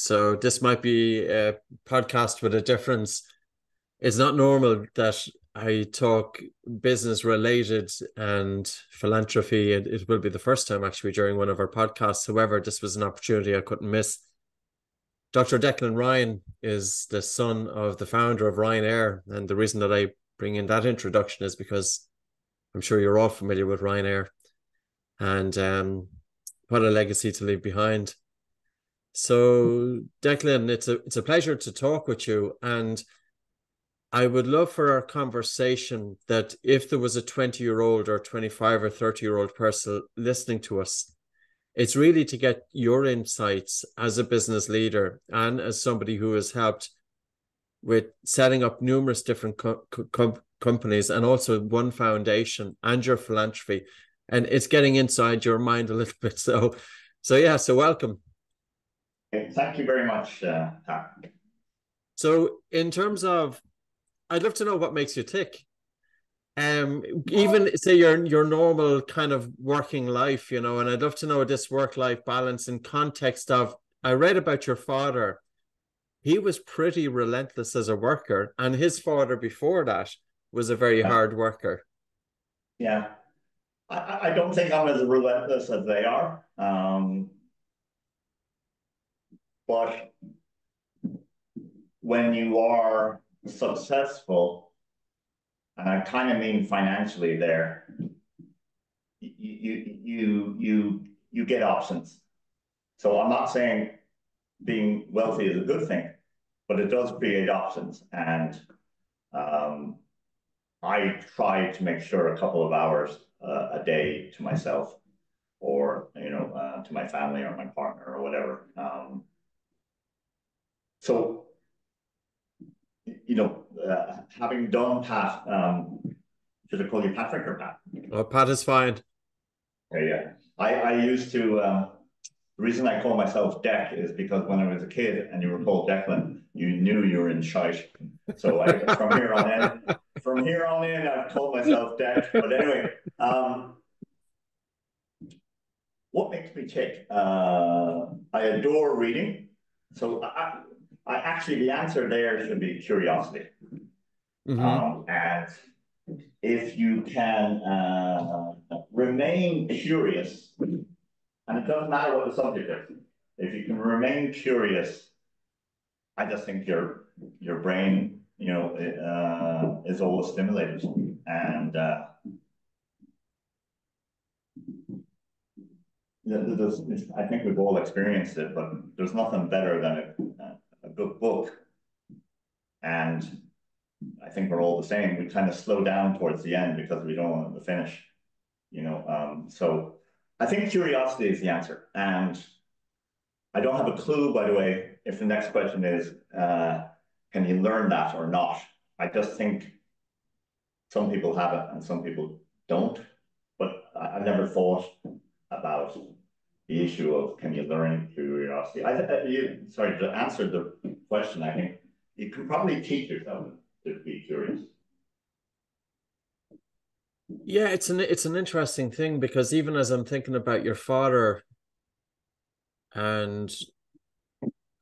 So this might be a podcast with a difference. It's not normal that I talk business related and philanthropy. It will be the first time actually during one of our podcasts. However, this was an opportunity I couldn't miss. Dr. Declan Ryan is the son of the founder of Ryanair. And the reason that I bring in that introduction is because I'm sure you're all familiar with Ryanair and what a legacy to leave behind. So, Declan, it's a pleasure to talk with you. And I would love for our conversation that if there was a 20-year-old or 25 or 30-year-old person listening to us, it's really to get your insights as a business leader and as somebody who has helped with setting up numerous different companies and also one foundation and your philanthropy. And it's getting inside your mind a little bit. So welcome. Thank you very much, So in terms of, I'd love to know what makes you tick. Even say your normal kind of working life, and I'd love to know this work-life balance in context of, I read about your father. He was pretty relentless as a worker, and his father before that was a very hard worker. Yeah. I don't think I'm as relentless as they are. But when you are successful, and I kind of mean financially there, you get options. So I'm not saying being wealthy is a good thing, but it does create options. And I try to make sure a couple of hours a day to myself, or to my family or my partner or whatever. So having done Pat, should I call you Patrick or Pat? Oh, Pat is fine. Yeah. I used to, the reason I call myself Dec is because when I was a kid and you were called Declan, you knew you were in shite. So from here on in, I've called myself Dec. But anyway, what makes me tick? I adore reading. So I actually, the answer there should be curiosity. And if you can remain curious, and it doesn't matter what the subject is, if you can remain curious, I just think your brain, is always stimulated. And I think we've all experienced it, but there's nothing better than a good book. And I think we're all the same. We kind of slow down towards the end because we don't want to finish, So I think curiosity is the answer. And I don't have a clue, by the way, if the next question is, can you learn that or not? I just think some people have it and some people don't. But I've never thought about the issue of, can you learn curiosity? Sorry, to answer the question, I think you can probably teach yourself to be curious. Yeah, it's an interesting thing, because even as I'm thinking about your father and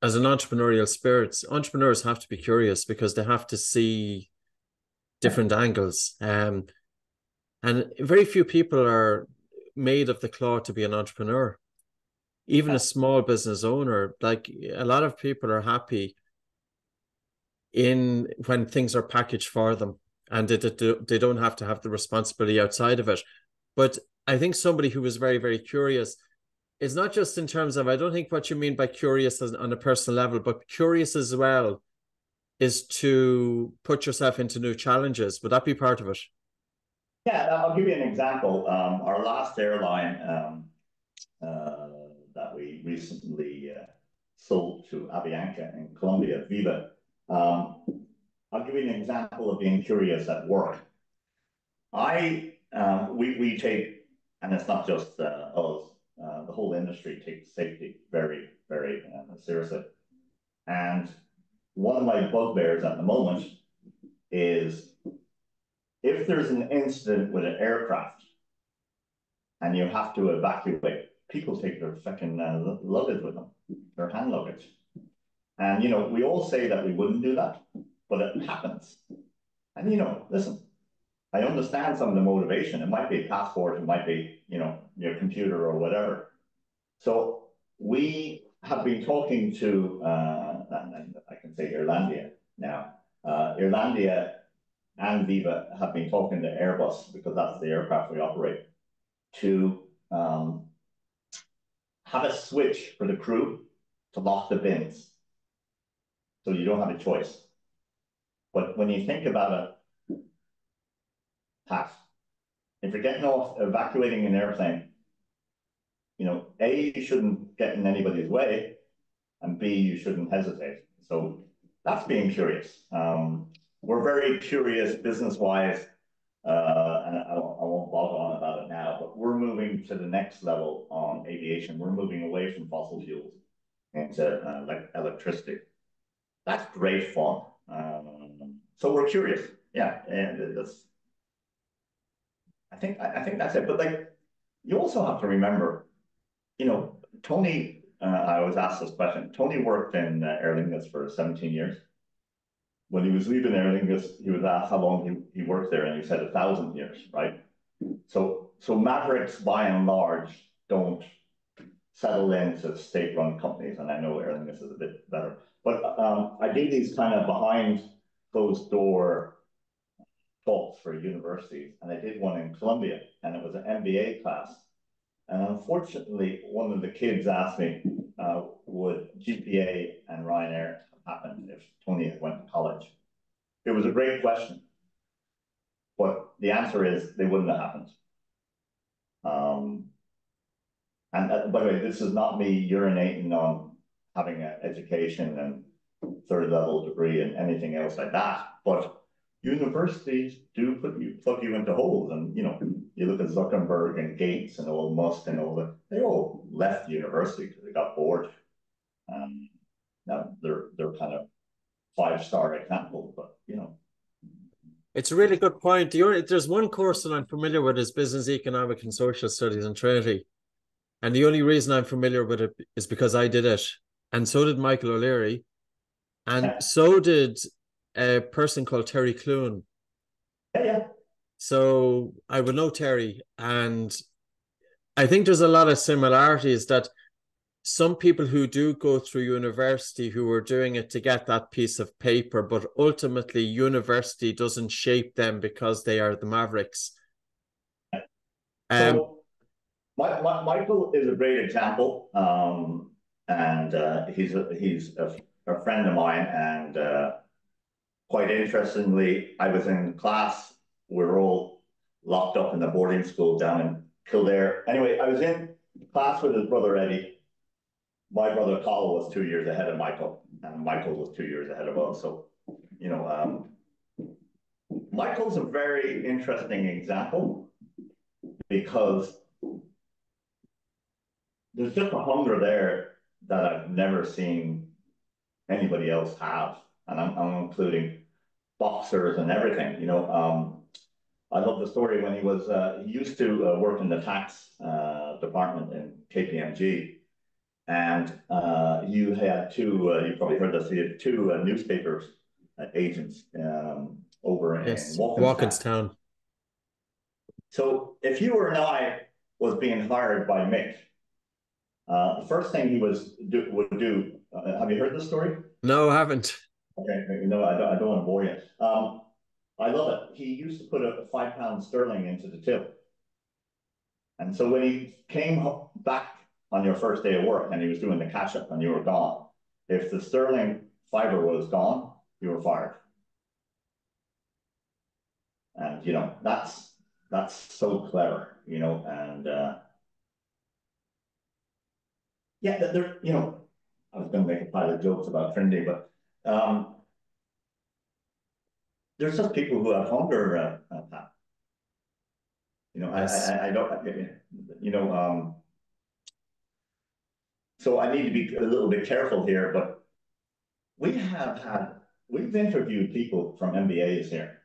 as an entrepreneurial spirit, entrepreneurs have to be curious because they have to see different angles. And very few people are made of the cloth to be an entrepreneur. Even a small business owner, like a lot of people are happy in when things are packaged for them and they don't have to have the responsibility outside of it. But I think somebody who is very, very curious is not just in terms of, I don't think what you mean by curious on a personal level, but curious as well is to put yourself into new challenges. Would that be part of it? Yeah, I'll give you an example. Our last airline that we recently sold to Avianca in Colombia, Viva. I'll give you an example of being curious at work. We take, and it's not just us, the whole industry takes safety very, very seriously. And one of my bugbears at the moment is, if there's an incident with an aircraft and you have to evacuate, people take their fucking luggage with them, their hand luggage. And, you know, we all say that we wouldn't do that, but it happens. And, you know, listen, I understand some of the motivation. It might be a passport, it might be, you know, your computer or whatever. So we have been talking to, and I can say Irlandia now, Irlandia and Viva have been talking to Airbus, because that's the aircraft we operate, to have a switch for the crew to lock the bins. So you don't have a choice. But when you think about it, Pat, if you're getting off, evacuating an airplane, you know, A, you shouldn't get in anybody's way, and B, you shouldn't hesitate. So that's being curious. We're very curious business-wise, and I won't bog on about it now, but we're moving to the next level on aviation. We're moving away from fossil fuels into like electricity. That's great fun. So we're curious. Yeah, and that's. I think that's it. But like, you also have to remember, you know, Tony. I was asked this question. Tony worked in Aer Lingus for 17 years. When he was leaving Aer Lingus, he was asked how long he worked there, and he said 1,000 years, right? So Mavericks, by and large, don't settle into state-run companies, and I know Aer Lingus is a bit better. But I do these kind of behind closed door talks for universities, and I did one in Columbia, and it was an MBA class. And unfortunately, one of the kids asked me, would GPA and Ryanair have happened if Tony had went to college? It was a great question, but the answer is they wouldn't have happened. And by the way, this is not me urinating on having an education and third level degree and anything else like that, but universities do plug you into holes. And you know, you look at Zuckerberg and Gates and all Musk and all that, they all left university because they got bored. Now they're kind of 5-star examples, but you know. It's a really good point. There's one course that I'm familiar with is Business, Economic and Social Studies in Trinity. And the only reason I'm familiar with it is because I did it. And so did Michael O'Leary. And so did a person called Terry Clune. Yeah. So I would know Terry. And I think there's a lot of similarities that some people who do go through university who are doing it to get that piece of paper, but ultimately university doesn't shape them because they are the Mavericks. So Michael is a great example, and he's a friend of mine, and quite interestingly, I was in class. We were all locked up in the boarding school down in Kildare. Anyway, I was in class with his brother Eddie. My brother Carl was 2 years ahead of Michael, and Michael was 2 years ahead of us. So, you know, Michael's a very interesting example because there's just a hunger there that I've never seen anybody else have, and I'm including boxers and everything. You know, I love the story when he used to work in the tax department in KPMG. And you had you probably heard this, you had two newspapers agents over in Walkinstown. So if you or I was being hired by Mick, the first thing he would do, have you heard this story? No, I haven't. Okay, no, I don't want to bore you. I love it. He used to put a £5 sterling into the till. And so when he came back on your first day of work and he was doing the catch up and you were gone, if the sterling fiber was gone, you were fired. And you know, that's so clever, you know, and yeah, there, you know, I was going to make a pile of jokes about Trinity, but there's just people who have hunger, Pat. You know, yes. I don't, you know, so I need to be a little bit careful here, but we've interviewed people from MBAs here,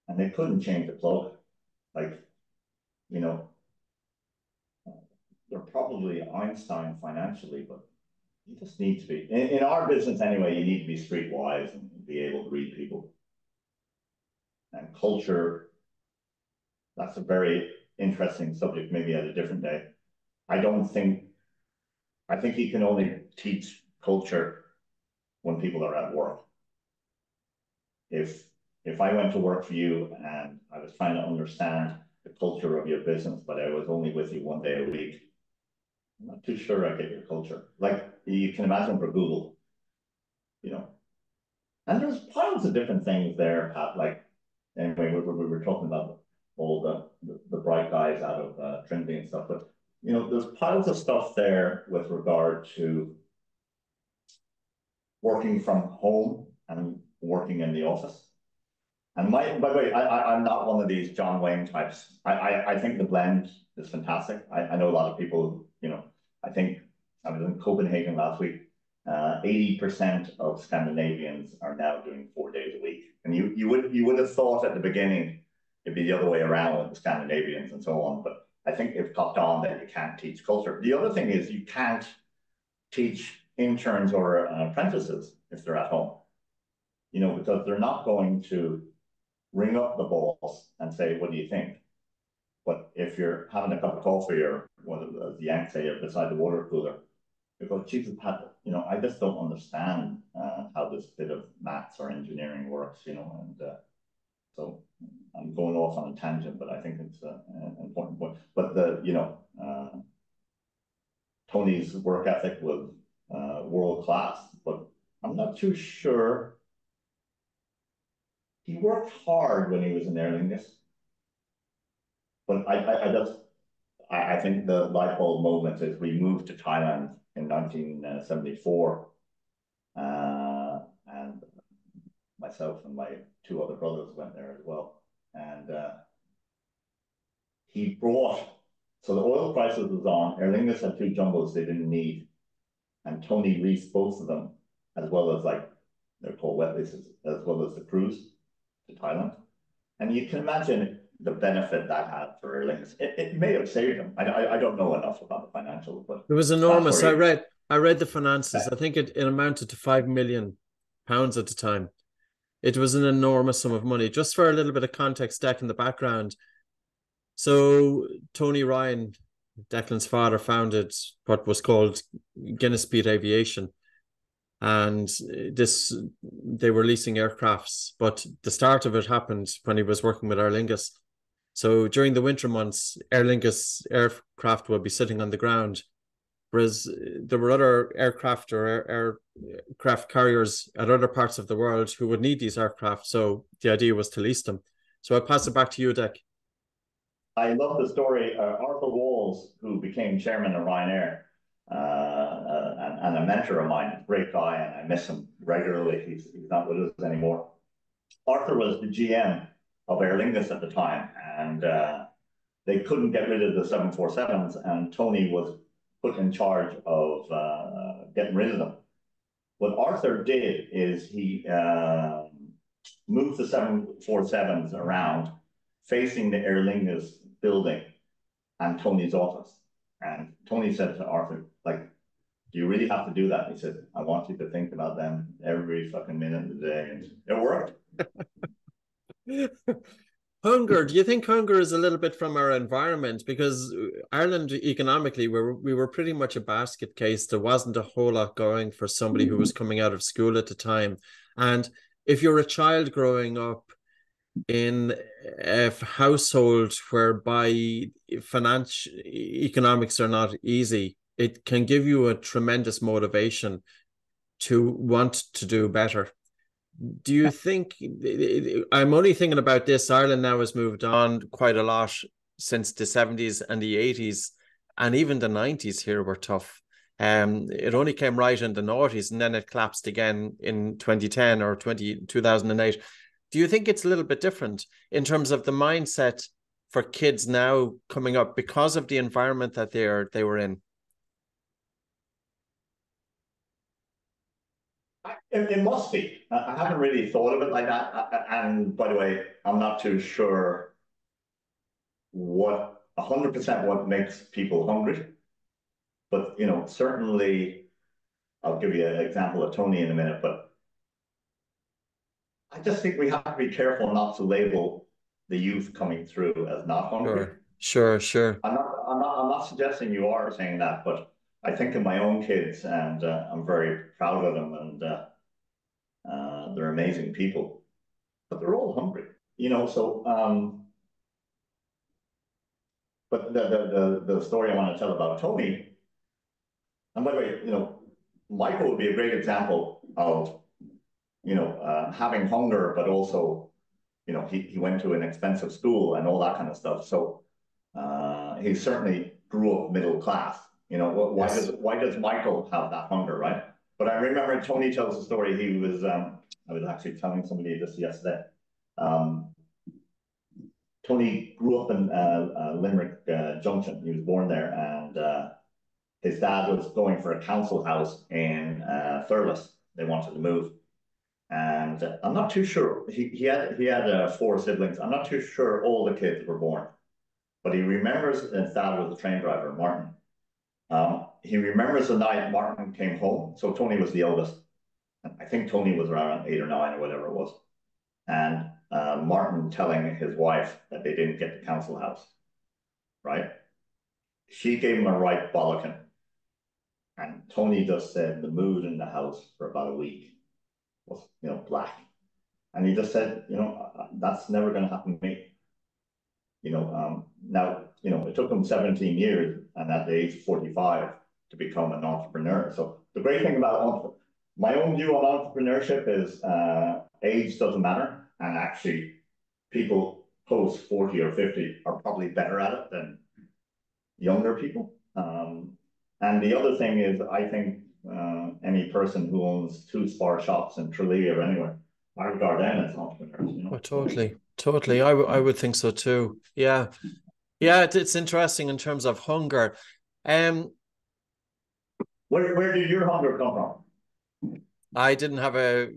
and they couldn't change the plug. Like, you know, they're probably Einstein financially, but You just need to be in our business anyway. You need to be streetwise and be able to read people. And culture, that's a very interesting subject, maybe at a different day. I don't think, I think you can only teach culture when people are at work. If I went to work for you and I was trying to understand the culture of your business, but I was only with you 1 day a week, I'm not too sure I get your culture. Like you can imagine for Google, you know, and there's piles of different things there, Pat. Like anyway, we were talking about all the bright guys out of Trinity and stuff, but you know, there's piles of stuff there with regard to working from home and working in the office. And by the way, I'm not one of these John Wayne types. I think the blend is fantastic. I know a lot of people, you know, I think I was in Copenhagen last week. 80% of Scandinavians are now doing 4 days a week. And you would have thought at the beginning it'd be the other way around with the Scandinavians and so on. But I think they've caught on that you can't teach culture. The other thing is you can't teach interns or apprentices if they're at home, you know, because they're not going to ring up the boss and say, what do you think? But if you're having a cup of coffee or what the Yanks say, beside the water cooler, you go, Jesus, Pat, you know, I just don't understand how this bit of maths or engineering works, you know, and so I'm going off on a tangent, but I think it's an important point. But you know, Tony's work ethic was world class, but I'm not too sure. He worked hard when he was in Aer Lingus, but I think the light bulb moment is we moved to Thailand in 1974, and myself and my 2 other brothers went there as well, and he brought. So the oil crisis was on. Aer Lingus had 2 jumbos they didn't need, and Tony leased both of them, as well as like they're called wet leases, as well as the cruise to Thailand. And you can imagine the benefit that had for Aer Lingus. It may have saved him. I don't know enough about the financials, but it was enormous. I read the finances. I think it amounted to £5 million at the time. It was an enormous sum of money. Just for a little bit of context, Deck, in the background. So Tony Ryan, Declan's father, founded what was called Guinness Speed Aviation. And they were leasing aircrafts, but the start of it happened when he was working with Aer Lingus. So during the winter months, Aer Lingus aircraft would be sitting on the ground, whereas there were other aircraft or aircraft carriers at other parts of the world who would need these aircraft. So the idea was to lease them. So I'll pass it back to you, Dec. I love the story. Arthur Walls, who became chairman of Ryanair, and a mentor of mine, a great guy, and I miss him regularly. He's not with us anymore. Arthur was the GM of Aer Lingus at the time, and they couldn't get rid of the 747s, and Tony was put in charge of getting rid of them. What Arthur did is he moved the 747s around, facing the Aer Lingus building and Tony's office. And Tony said to Arthur, like, do you really have to do that? And he said, I want you to think about them every fucking minute of the day. And it worked. Hunger. Do you think hunger is a little bit from our environment? Because Ireland, economically, we were pretty much a basket case. There wasn't a whole lot going for somebody who was coming out of school at the time. And if you're a child growing up in a household whereby financial economics are not easy, it can give you a tremendous motivation to want to do better. Do you think, I'm only thinking about this, Ireland now has moved on quite a lot since the 70s and the 80s, and even the 90s here were tough. It only came right in the noughties, and then it collapsed again in 2010 or 2008. Do you think it's a little bit different in terms of the mindset for kids now coming up because of the environment that they were in? It must be. I haven't really thought of it like that. And by the way, I'm not too sure what 100% what makes people hungry. But, you know, certainly I'll give you an example of Tony in a minute, but I just think we have to be careful not to label the youth coming through as not hungry. Sure. I'm not suggesting you are saying that, but I think of my own kids, and I'm very proud of them, and they're amazing people, but they're all hungry, you know. So, but the story I want to tell about Tony, and by the way, you know, Michael would be a great example of, you know, having hunger, but also, you know, he went to an expensive school and all that kind of stuff. So he certainly grew up middle class. You know, Yes. why does Michael have that hunger, right? But I remember Tony tells the story. He was I was actually telling somebody this yesterday. Um, Tony grew up in Limerick Junction. He was born there, and his dad was going for a council house in Thurles. They wanted to move, and I'm not too sure. He had 4 siblings. I'm not too sure all the kids were born, but he remembers his dad was a train driver, Martin. He remembers the night Martin came home. So Tony was the oldest. I think Tony was around 8 or 9 or whatever it was. And Martin telling his wife that they didn't get the council house, right? She gave him a right bollocking. And Tony just said the mood in the house for about a week was, you know, black. And he just said, you know, that's never going to happen to me. You know, now, you know, it took him 17 years and at the age of 45 to become an entrepreneur. So the great thing about my own view on entrepreneurship is age doesn't matter. And actually, people post 40 or 50 are probably better at it than younger people. And the other thing is, I think any person who owns 2 Spar shops in Tralee or anywhere, I regard them as entrepreneurs. You Oh, know, totally. I would think so too. Yeah. It's interesting in terms of hunger. Um, where did your hunger come from? I didn't have a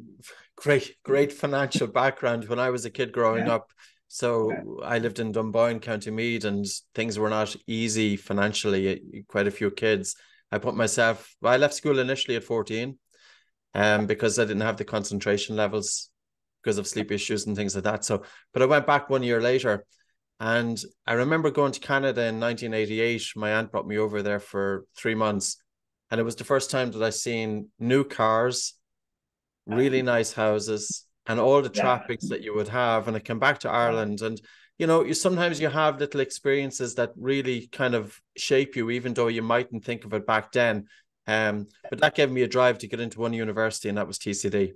great financial background when I was a kid growing Yeah. up. Okay. So I lived in Dunboyne, County Meath, and things were not easy financially. Quite a few kids. I left school initially at 14, because I didn't have the concentration levels because of sleep issues and things like that. So, but I went back 1 year later, and I remember going to Canada in 1988. My aunt brought me over there for 3 months, and it was the first time that I seen new cars, really nice houses, and all the Yeah. trappings that you would have. And I came back to Ireland, and sometimes you have little experiences that really kind of shape you, even though you mightn't think of it back then. But that gave me a drive to get into one university, and that was TCD.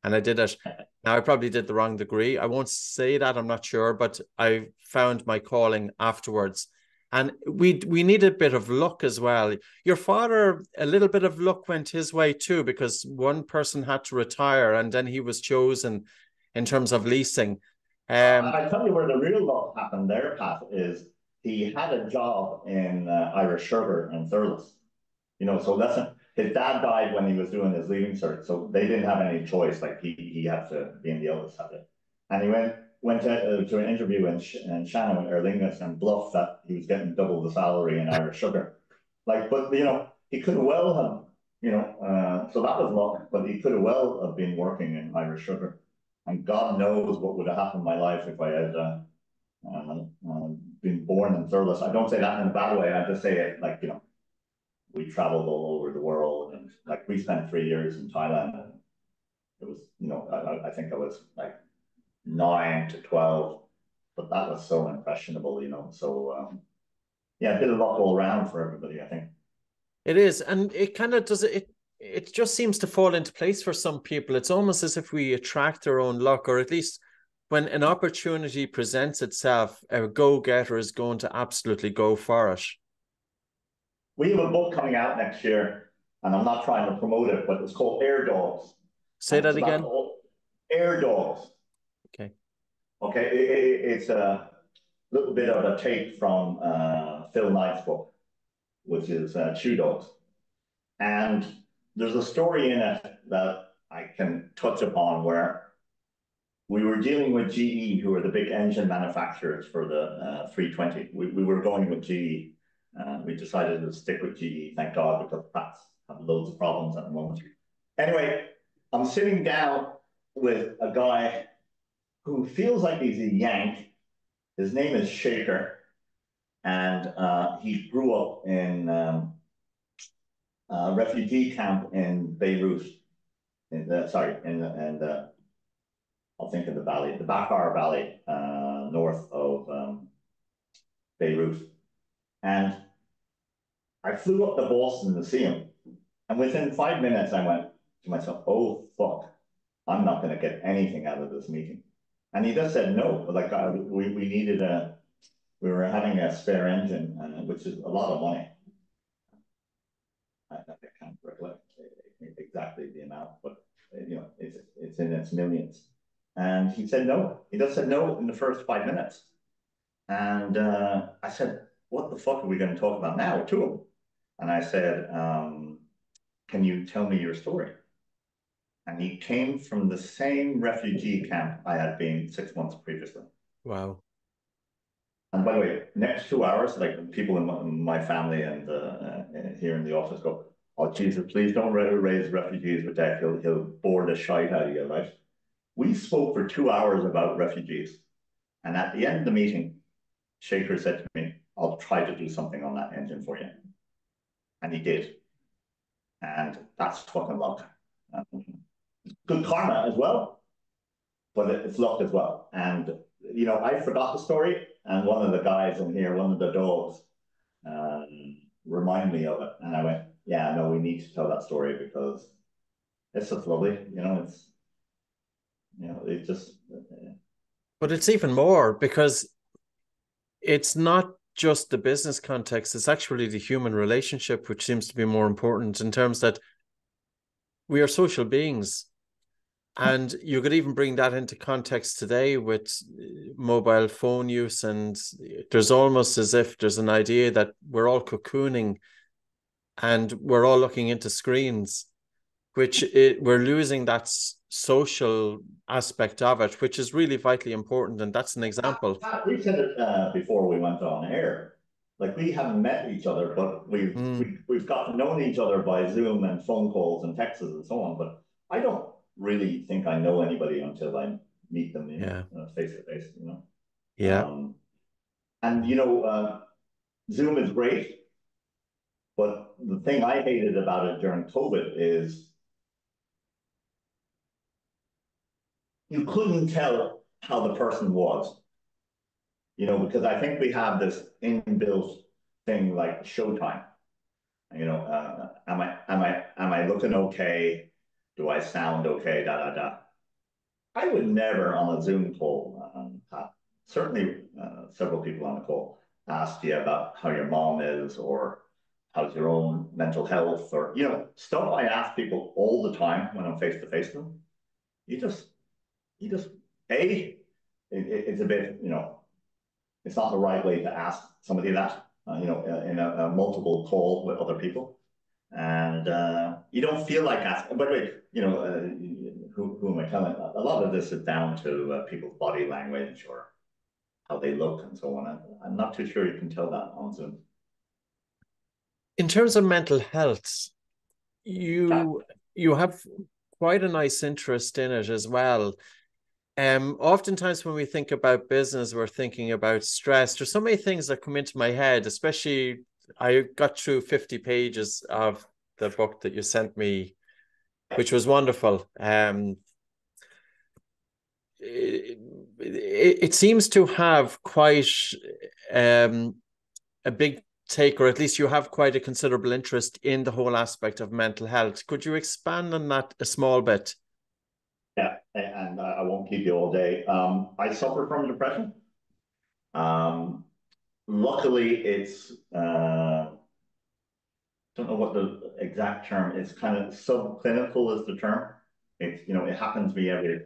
And I did it. Now, I probably did the wrong degree. I won't say that, I'm not sure, but I found my calling afterwards. And we need a bit of luck as well. Your father, a little bit of luck went his way too, because one person had to retire and then he was chosen in terms of leasing. I tell you where the real luck happened there, Pat, is he had a job in Irish Sugar in Thurles. You know, so listen, his dad died when he was doing his leaving cert, so they didn't have any choice. Like he had to, being the eldest, had it. And he went to an interview in Shannon or Lingus and bluffed that he was getting double the salary in Irish Sugar. Like, but you know, he could well have, you know, so that was luck, but he could have well have been working in Irish Sugar. And God knows what would have happened in my life if I had been born in Thurles. I don't say that in a bad way. I just say it like, you know, we traveled all over the world, and like we spent 3 years in Thailand. And it was, you know, I think I was like 9 to 12, but that was so impressionable, you know. So yeah, a bit of luck all around for everybody, I think. It is, and it kind of does it. It just seems to fall into place for some people. It's almost as if we attract our own luck, or at least when an opportunity presents itself, a go-getter is going to absolutely go for it. We have a book coming out next year, and I'm not trying to promote it, but it's called Air Dogs. Say And it's that about again. Air Dogs. Okay. Okay, it's a little bit of a take from Phil Knight's book, which is Shoe Dogs. And there's a story in it that I can touch upon where we were dealing with GE, who are the big engine manufacturers for the 320. We were going with GE. We decided to stick with GE, thank God, because Pratt's have loads of problems at the moment. Anyway, I'm sitting down with a guy who feels like he's a Yank. His name is Shaker, and he grew up in a refugee camp in Beirut. I'll think of the valley, the Bakar Valley, north of Beirut. And I flew up to Boston to see him. And within 5 minutes, I went to myself, oh, fuck, I'm not going to get anything out of this meeting. And he just said no. Like, we needed we were having a spare engine, which is a lot of money. I can't recollect exactly the amount, but it's in its millions. And he said no. He just said no in the first 5 minutes. And I said, what the fuck are we going to talk about now to him? And I said, can you tell me your story? And he came from the same refugee camp I had been 6 months previously. Wow. And by the way, next 2 hours, like people in my family and here in the office go, oh, Jesus, please don't raise refugees with that. He'll bore the shite out of you, right? We spoke for 2 hours about refugees. And at the end of the meeting, Shaker said to me, I'll try to do something on that engine for you. And he did. And that's fucking luck. Good karma as well, but it's luck as well. And, I forgot the story. And one of the guys in here, one of the dogs, reminded me of it. And I went, yeah, no, we need to tell that story because it's just lovely. It just. But it's even more because it's not just the business context, it's actually the human relationship, which seems to be more important in terms that we are social beings. And you could even bring that into context today with mobile phone use. And there's almost as if there's an idea that we're all cocooning and we're all looking into screens, we're losing that social aspect of it, which is really vitally important. And that's an example. We said it before we went on air. Like, we haven't met each other, but we've gotten to know each other by Zoom and phone calls and texts and so on. But I don't really think I know anybody until I meet them face to face. Yeah. And Zoom is great, but the thing I hated about it during COVID is you couldn't tell how the person was. Because I think we have this inbuilt thing like Showtime. Am I looking okay? Do I sound okay? Da da da. I would never on a Zoom call, certainly several people on the call, ask you about how your mom is or how's your own mental health or stuff I ask people all the time when I'm face to face with them. You just it's a bit it's not the right way to ask somebody that, in a multiple call with other people. And you don't feel like asking. By the way, who am I telling? A lot of this is down to people's body language or how they look and so on. I'm not too sure you can tell that on Zoom. In terms of mental health, you have quite a nice interest in it as well. Oftentimes when we think about business, we're thinking about stress. There's so many things that come into my head, especially I got through 50 pages of the book that you sent me, which was wonderful. It seems to have quite a big take, or at least you have quite a considerable interest in the whole aspect of mental health. Could you expand on that a small bit? Yeah, and I won't keep you all day. I suffer from depression. Luckily, it's don't know what the exact term is. Kind of subclinical is the term. It happens to me every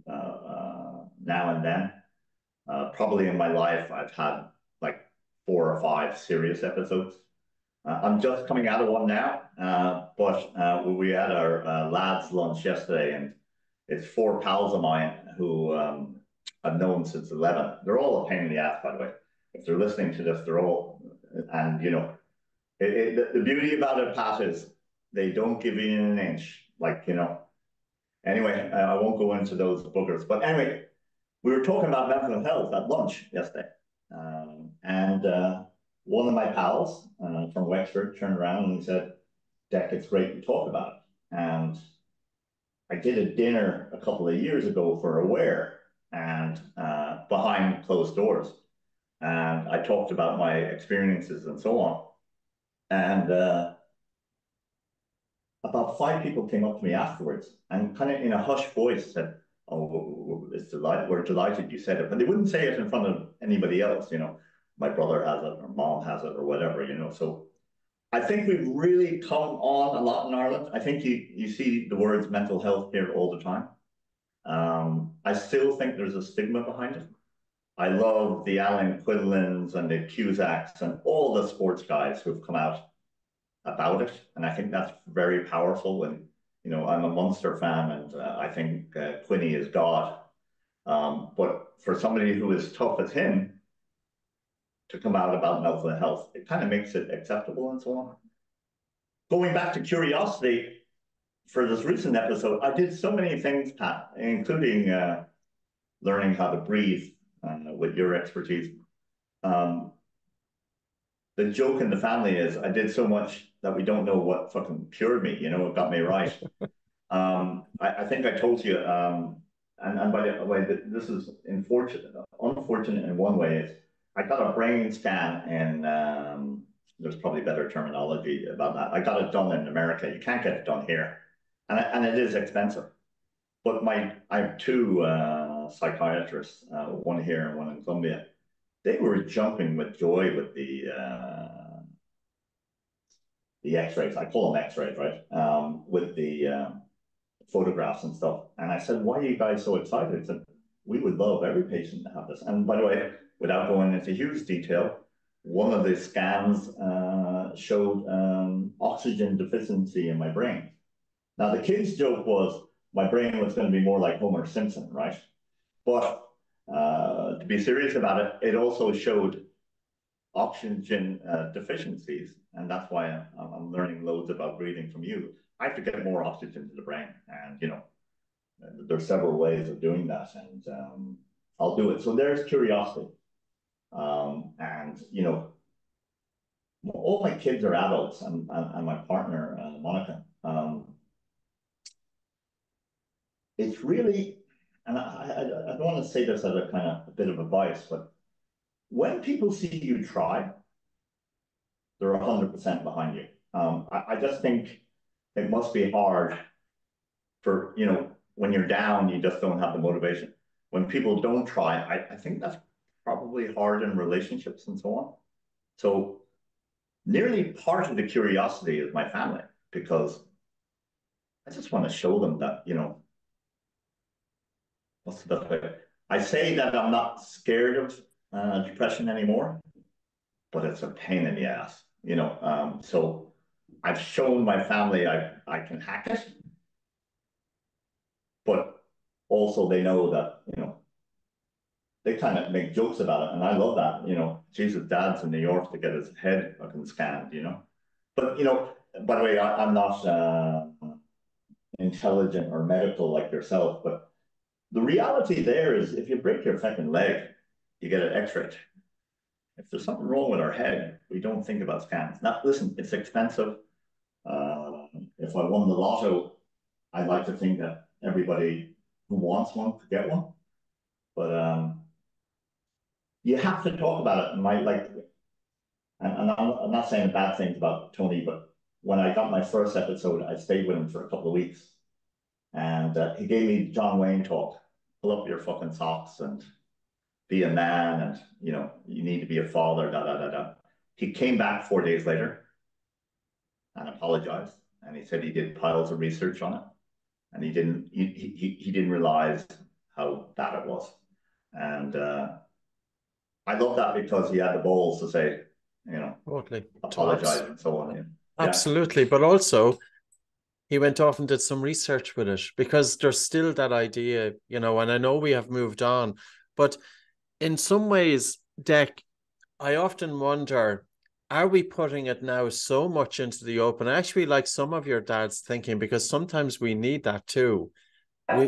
now and then. Probably in my life, I've had like 4 or 5 serious episodes. I'm just coming out of one now, but we had our lads lunch yesterday, and it's 4 pals of mine who I've known since 11. They're all a pain in the ass, by the way. If they're listening to this, they're all, and the beauty about it, Pat, is they don't give you an inch. Like, anyway, I won't go into those boogers. But anyway, we were talking about mental health at lunch yesterday. And one of my pals from Wexford turned around and he said, Dec, it's great to talk about it. And I did a dinner a couple of years ago for Aware and behind closed doors. And I talked about my experiences and so on. And about 5 people came up to me afterwards and kind of in a hushed voice said, oh, we're delighted you said it. But they wouldn't say it in front of anybody else, My brother has it or mom has it or whatever, So I think we've really come on a lot in Ireland. I think you see the words mental health here all the time. I still think there's a stigma behind it. I love the Alan Quinlans and the Cusacks and all the sports guys who've come out about it. And I think that's very powerful. And, I'm a Munster fan and I think Quinny is God. But for somebody who is tough as him to come out about mental health, it kind of makes it acceptable and so on. Going back to curiosity, for this recent episode, I did so many things, Pat, including learning how to breathe with your expertise. The joke in the family is I did so much that we don't know what fucking cured me, it got me right. I think I told you, and by the way, this is unfortunate in one way, is I got a brain scan in, there's probably better terminology about that. I got it done in America. You can't get it done here. And it is expensive. But I have 2 psychiatrists, one here and one in Colombia. They were jumping with joy with the X-rays. I call them X-rays, right? With the photographs and stuff. And I said, why are you guys so excited? I said, we would love every patient to have this. And by the way, without going into huge detail, one of the scans showed oxygen deficiency in my brain. Now, the kid's joke was my brain was going to be more like Homer Simpson, right? But to be serious about it, it also showed oxygen deficiencies. And that's why I'm learning loads about breathing from you. I have to get more oxygen to the brain. And, there's several ways of doing that. And I'll do it. So there's curiosity. And, all my kids are adults and my partner, Monica. It's really, and I don't want to say this as a kind of a bit of advice, but when people see you try, they're 100% behind you. I just think it must be hard for, when you're down, you just don't have the motivation. When people don't try, I think that's probably hard in relationships and so on. So nearly part of the curiosity is my family, because I just want to show them that, what's the best way? I say that I'm not scared of depression anymore, but it's a pain in the ass, So I've shown my family I can hack it, but also they know that, they kind of make jokes about it. And I love that, Jesus, dad's in New York to get his head fucking scanned, But, by the way, I'm not intelligent or medical like yourself, but the reality there is if you break your fucking leg, you get an X-ray. If there's something wrong with our head, we don't think about scans. Now, listen, it's expensive. If I won the lotto, I'd like to think that everybody who wants one could get one. But you have to talk about it. And I'm not saying bad things about Tony, but when I got my first episode, I stayed with him for a couple of weeks. And he gave me John Wayne talk. Pull up your fucking socks and be a man, and you need to be a father, da da da da. He came back 4 days later and apologized, and he said he did piles of research on it, and he didn't realize how bad it was. And I love that because he had the balls to say, totally apologize and so on. Yeah. Absolutely, but also he went off and did some research with it, because there's still that idea, and I know we have moved on, but in some ways, Dec, I often wonder, are we putting it now so much into the open? I actually like some of your dad's thinking, because sometimes we need that too.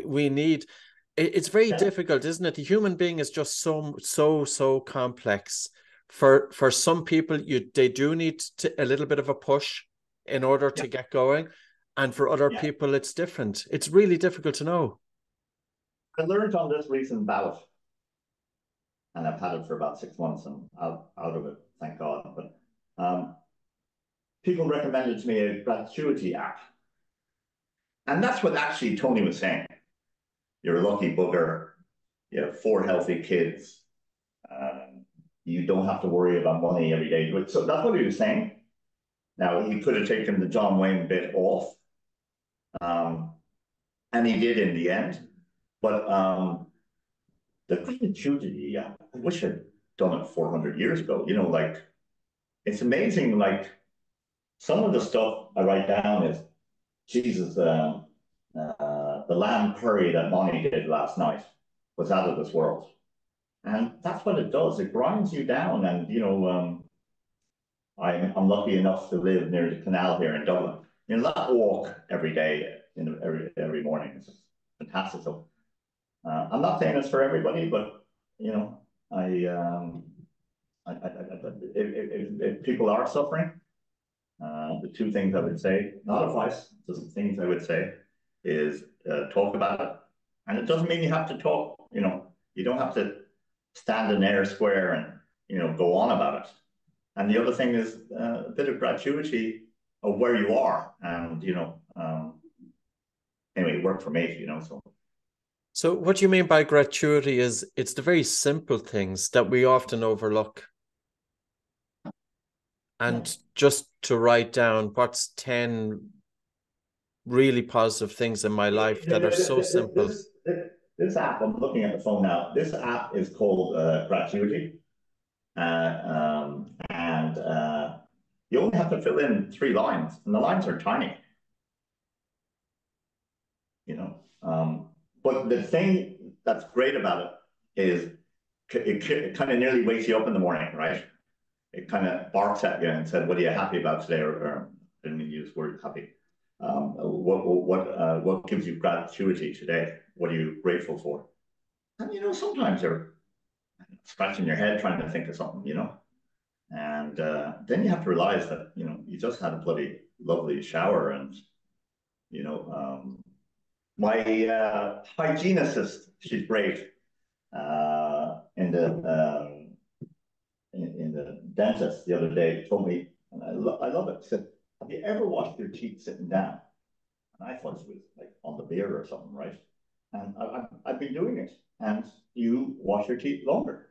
We need, it's very difficult, isn't it? The human being is just so complex. For some people, they do need a little bit of a push in order to get going. And for other people, it's different. It's really difficult to know. I learned on this recent ballot, and I've had it for about 6 months and out of it, thank God. But people recommended to me a gratuity app. And that's what actually Tony was saying. You're a lucky bugger. You have 4 healthy kids. You don't have to worry about money every day. So that's what he was saying. Now, he could have taken the John Wayne bit off. And he did in the end. But the gratuity, I wish I'd done it 400 years ago. You know, like, it's amazing. Like, some of the stuff I write down is, Jesus, the lamb curry that Bonnie did last night was out of this world. And that's what it does. It grinds you down. And, you know, I'm lucky enough to live near the canal here in Dublin. You know, that walk every day, every morning is fantastic. So I'm not saying it's for everybody, but, you know, if people are suffering, the 2 things I would say, not advice, just things I would say, is talk about it. And it doesn't mean you have to talk, you know, you don't have to stand in Ayr Square and, you know, go on about it. And the other thing is a bit of gratuity of where you are. And, you know, anyway, it worked for me, you know, so. So what do you mean by gratuity? Is it's the very simple things that we often overlook. And just to write down what's 10 really positive things in my life that are so simple. This app, I'm looking at the phone now, this app is called Gratuity. And you only have to fill in 3 lines, and the lines are tiny. You know, but the thing that's great about it is it kind of nearly wakes you up in the morning, right? It kind of barks at you and said, "What are you happy about today?" Or I didn't mean to use the word happy. What gives you gratuity today? What are you grateful for? And you know, sometimes you're scratching your head trying to think of something, you know, and then you have to realize that, you know, you just had a bloody lovely shower, and you know, my hygienist, she's great, in the dentist the other day told me, and I love it. She said, "Have you ever washed your teeth sitting down?" And I thought it was like on the beer or something, right? And I've been doing it, and you wash your teeth longer,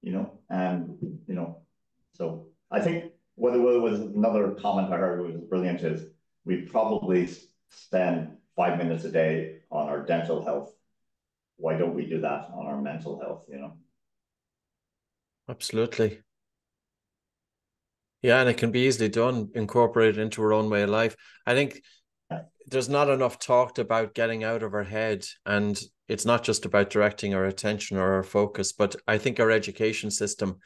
you know, and you know, so I think what was another comment I heard was brilliant is we probably spend 5 minutes a day on our dental health. Why don't we do that on our mental health, you know? Absolutely. Yeah, and it can be easily done, incorporated into our own way of life. I think there's not enough talked about getting out of our head, and it's not just about directing our attention or our focus, but I think our education system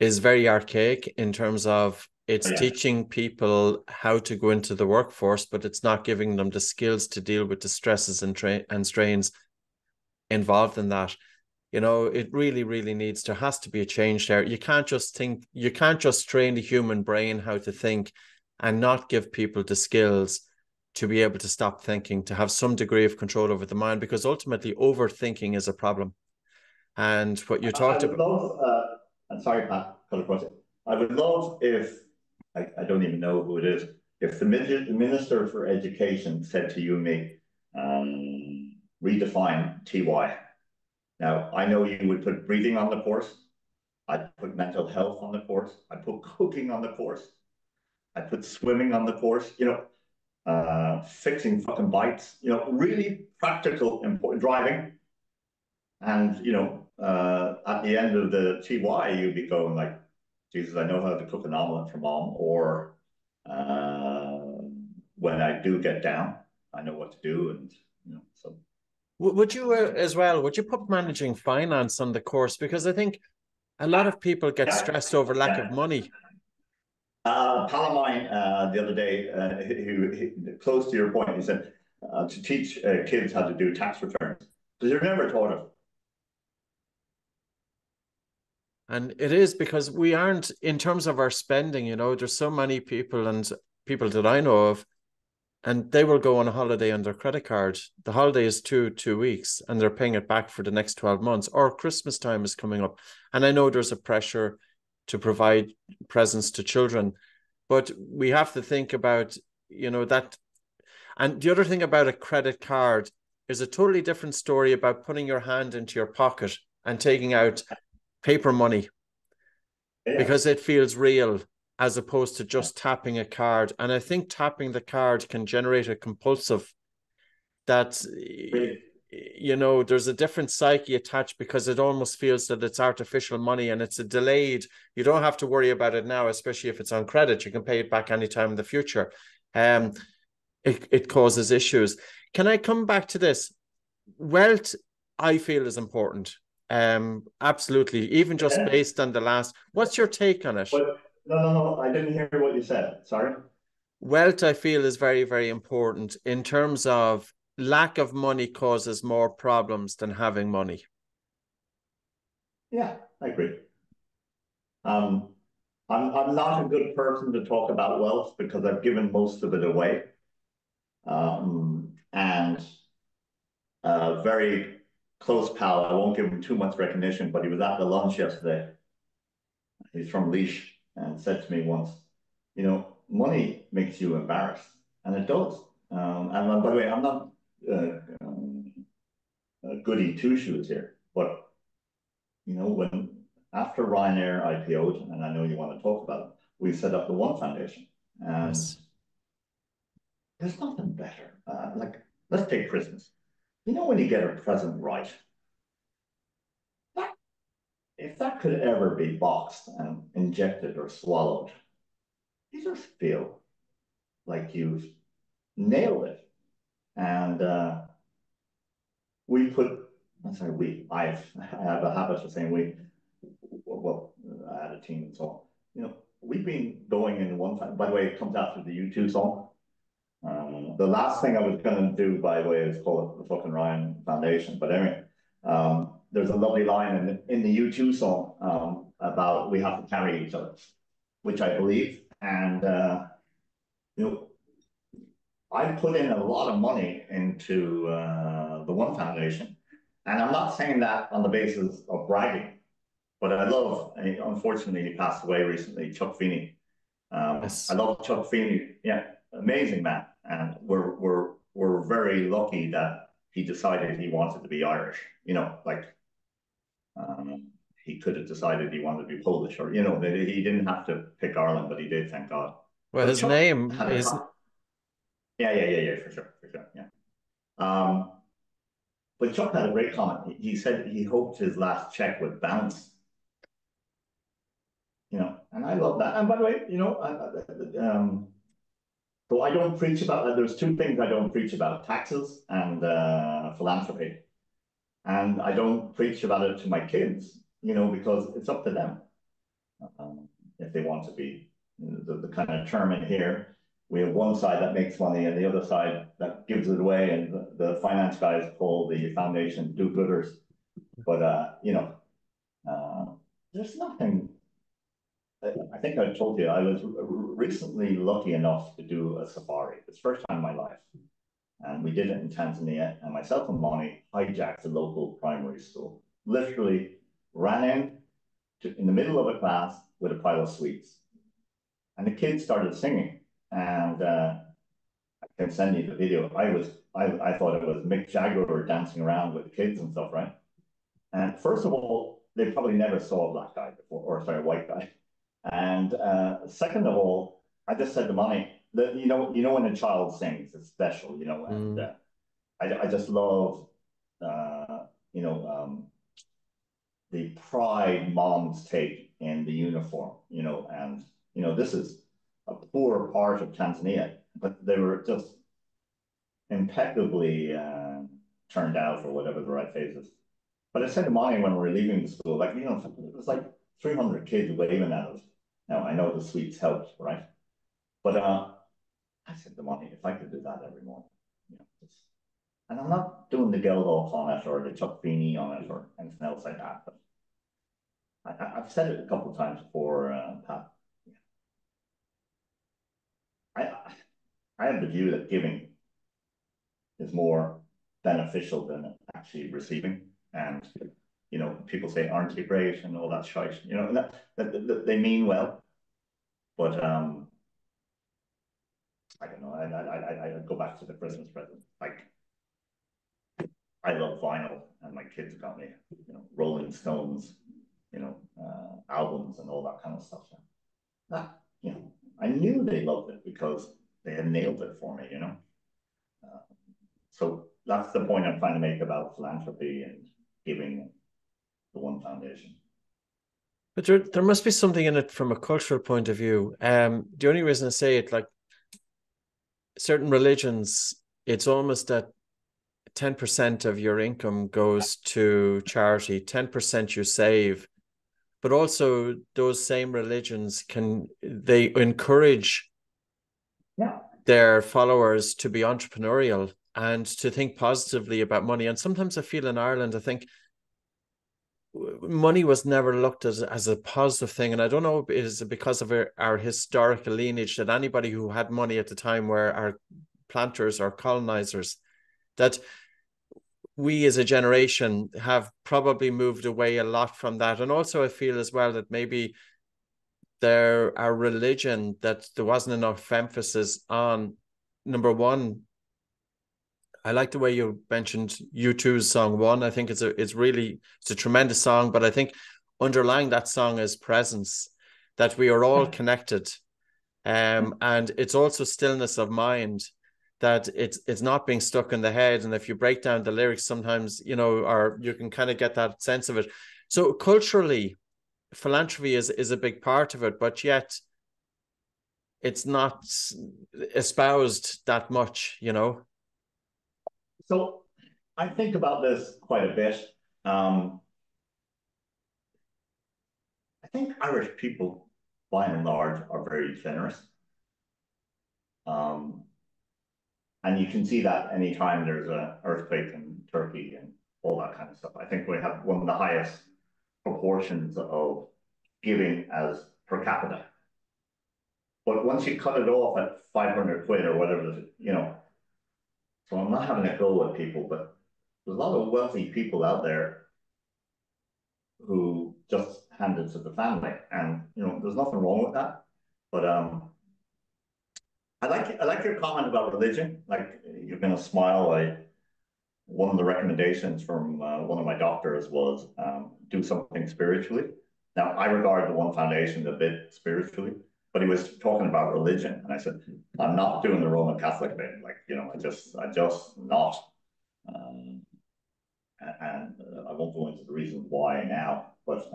is very archaic in terms of it's teaching people how to go into the workforce, but it's not giving them the skills to deal with the stresses and strains involved in that. You know, it really, really needs, there has to be a change there. You can't just train the human brain how to think and not give people the skills to be able to stop thinking, to have some degree of control over the mind, because ultimately overthinking is a problem. And what you talked about. I'm sorry, Pat, cut across it. I would love if, I don't even know who it is, if the Minister for Education said to you and me, redefine TY. Now, I know you would put breathing on the course. I'd put mental health on the course. I'd put cooking on the course. I'd put swimming on the course, you know, fixing fucking bikes, you know, really practical, important driving. And, you know, at the end of the TY, you'd be going like, Jesus, I know how to cook an omelet for mom. Or when I do get down, I know what to do. And, you know, so. Would you as well, would you put managing finance on the course? Because I think A lot of people get Yeah, stressed over lack of yeah. money. A pal of mine the other day, close to your point, he said to teach kids how to do tax returns because you're never taught it. And it is because we aren't, in terms of our spending, there's so many people and people that I know of, and they will go on a holiday on their credit card. The holiday is two weeks and they're paying it back for the next 12 months, or Christmas time is coming up. And I know there's a pressure to provide presents to children, but we have to think about, that. And the other thing about a credit card is a totally different story about putting your hand into your pocket and taking out paper money, Yeah. because it feels real as opposed to just tapping a card. And I think tapping the card can generate a compulsive that, Really? there's a different psyche attached, because it almost feels that it's artificial money and it's a delayed. You don't have to worry about it now, especially if it's on credit. You can pay it back anytime in the future. It causes issues. Can I come back to this? Wealth, I feel, is important. Absolutely. Even just Yeah. based on the last, what's your take on it? But no, I didn't hear what you said. Sorry. Wealth, I feel, is very, very important in terms of lack of money causes more problems than having money. Yeah, I agree. Um, I'm not a good person to talk about wealth because I've given most of it away. And a very close pal, I won't give him too much recognition, but he was at the lunch yesterday. He's from Leash and said to me once, money makes you embarrassed. And it does. And by the way, I'm not goody two shoes here, but when after Ryanair IPO'd, and I know you want to talk about it, we set up the One Foundation. And Yes. there's nothing better. Like, let's take Christmas. When you get a present right, that, if that could ever be boxed and injected or swallowed, you just feel like you've nailed it. And we put, I'm sorry, I have a habit of saying we, well, I had a team and so on. We've been going in one time. By the way, it comes after the U2 song. The last thing I was going to do, by the way, is call it the fucking Ryan Foundation. But anyway, there's a lovely line in the U2 song about we have to carry each other, which I believe. And, I put in a lot of money into the One Foundation. And I'm not saying that on the basis of bragging, but I love, unfortunately, he passed away recently, Chuck Feeney. I Yes. love Chuck Feeney. Yeah, amazing man. And we're very lucky that he decided he wanted to be Irish. Um, he could have decided he wanted to be Polish, or he didn't have to pick Ireland, but he did, thank God. Well, But his Chuck name had is, yeah, for sure, yeah. Um, but Chuck had a great comment. He said he hoped his last check would bounce. And I love that. And by the way, so I don't preach about that. There's two things I don't preach about: taxes and philanthropy. And I don't preach about it to my kids, because it's up to them if they want to be. The kind of term in here, we have one side that makes money and the other side that gives it away, and the finance guys call the foundation do-gooders. But there's nothing. I think I told you I was recently lucky enough to do a safari. It's the first time in my life, and we did it in Tanzania. And myself and Bonnie hijacked the local primary school. Literally ran in the middle of a class with a pile of sweets, and the kids started singing. And I can send you the video. I thought it was Mick Jagger dancing around with the kids and stuff, right? And first of all, they probably never saw a black guy before, or sorry, a white guy. And second of all, I just said to Mommy that when a child sings, it's special, and I just love the pride moms take in the uniform, and this is a poor part of Tanzania, but they were just impeccably turned out, or whatever the right phrase is. But I said to Mommy when we were leaving the school, like, it was like 300 kids waving at us. Now, I know the sweets helped, right? But I said, the money, if I could do that every morning, you know, and I'm not doing the Geldof on it or the Chuck Feeney on it or anything else like that, but I've said it a couple of times before, Pat. I have the view that giving is more beneficial than actually receiving. And, you know, people say, aren't you great? And all that shite, you know, that they mean well. But I don't know, I go back to the Christmas present. Like, I love vinyl, and my kids got me, you know, Rolling Stones, you know, albums and all that kind of stuff. That, you know, I knew they loved it because they had nailed it for me, you know. So that's the point I'm trying to make about philanthropy and giving the One Foundation. But there must be something in it from a cultural point of view. The only reason I say it, like certain religions, it's almost that 10% of your income goes to charity, 10% you save. But also those same religions they encourage their followers to be entrepreneurial and to think positively about money. And sometimes I feel in Ireland, I think money was never looked at as a positive thing. And I don't know, is it because of our historical lineage that anybody who had money at the time were our planters or colonizers, that we as a generation have probably moved away a lot from that. And also I feel as well that maybe our religion, that there wasn't enough emphasis on, number one, I like the way you mentioned U2's song One. I think it's a tremendous song, but I think underlying that song is presence, that we are all connected. And it's also stillness of mind, that it's not being stuck in the head. And if you break down the lyrics sometimes, you know, or you can kind of get that sense of it. So culturally, philanthropy is a big part of it, but yet it's not espoused that much, you know? So I think about this quite a bit. I think Irish people, by and large, are very generous. And you can see that anytime there's an earthquake in Turkey and all that kind of stuff. I think we have one of the highest proportions of giving as per capita. But once you cut it off at 500 quid or whatever, you know, so I'm not having a go at people, but there's a lot of wealthy people out there who just hand it to the family. And, you know, there's nothing wrong with that. But I like your comment about religion. Like, you're going to smile. One of the recommendations from one of my doctors was do something spiritually. Now, I regard the One Foundation a bit spiritually, but he was talking about religion, and I said, I'm not doing the Roman Catholic bit. Like, you know, I just not. And I won't go into the reasons why now, but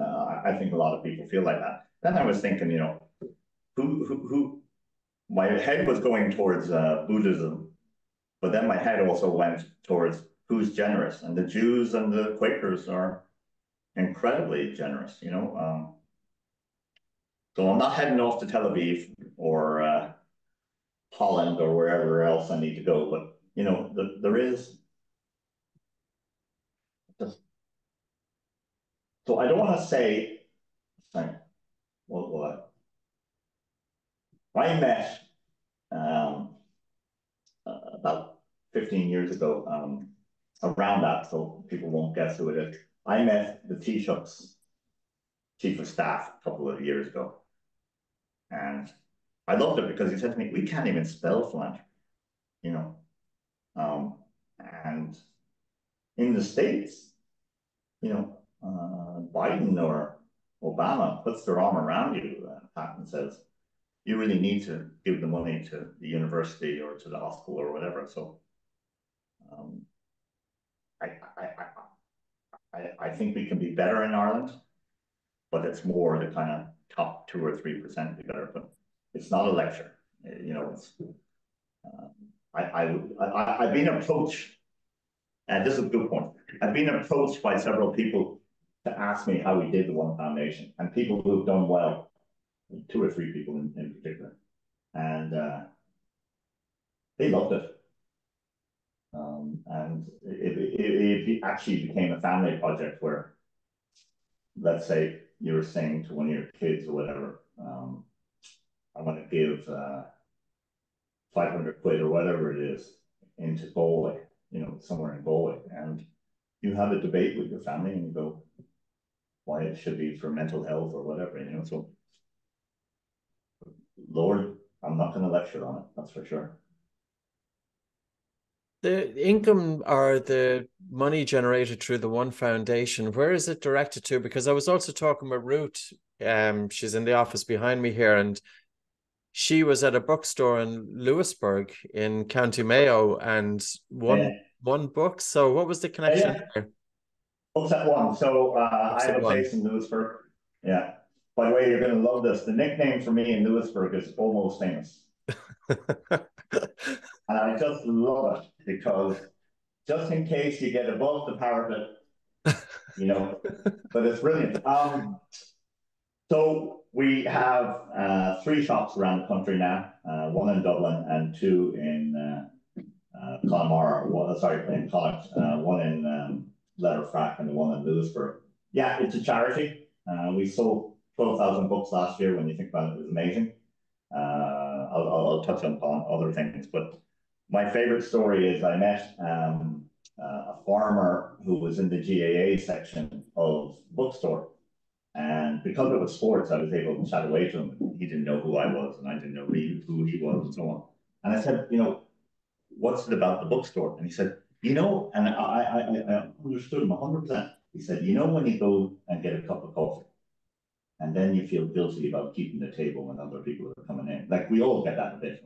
I think a lot of people feel like that. Then I was thinking, you know, who my head was going towards Buddhism, but then my head also went towards who's generous, and the Jews and the Quakers are incredibly generous, you know. So I'm not heading off to Tel Aviv or Holland or wherever else I need to go, but you know, there is just, so I don't want to say, sorry, well, I met about 15 years ago, around that, so people won't guess who it is. I met the Taoiseach's chief of staff a couple of years ago. And I loved it because he said to me, we can't even spell philanthropy, you know. And in the States, you know, Biden or Obama puts their arm around you, Pat, and says, you really need to give the money to the university or to the hospital or whatever. So I think we can be better in Ireland, but it's more the kind of top 2 or 3% be better. But it's not a lecture, you know. It's I've been approached, and this is a good point. I've been approached by several people to ask me how we did the One Foundation, and people who've done well, 2 or 3 people in particular, and they loved it. And it actually became a family project where, let's say you were saying to one of your kids or whatever, I want to give 500 quid or whatever it is into Galway, somewhere in Galway, and you have a debate with your family and you go, why it should be for mental health or whatever, so Lord, I'm not going to lecture on it, that's for sure. The income or the money generated through the One Foundation, where is it directed to? Because I was also talking with Ruth. She's in the office behind me here, and she was at a bookstore in Lewisburg in County Mayo and one book. So what was the connection there? Books at One. So Books I at have a One. place in Lewisburg. Yeah. By the way, you're going to love this. The nickname for me in Lewisburg is Almost Famous. And I just love it because just in case you get above the parapet, but it's brilliant. So we have 3 shops around the country now, 1 in Dublin and 2 in Connemara, in Connacht, 1 in Letterfrack and 1 in Lewisburg. Yeah, it's a charity. We sold 12,000 books last year. When you think about it, it was amazing. I'll touch upon other things, but my favorite story is I met a farmer who was in the GAA section of bookstore. And because it was sports, I was able to chat away to him. He didn't know who I was, and I didn't know who he was, and so on. And I said, what's it about the bookstore? And he said, and I understood him 100%. He said, when you go and get a cup of coffee, and then you feel guilty about keeping the table when other people are coming in. Like we all get that a bit.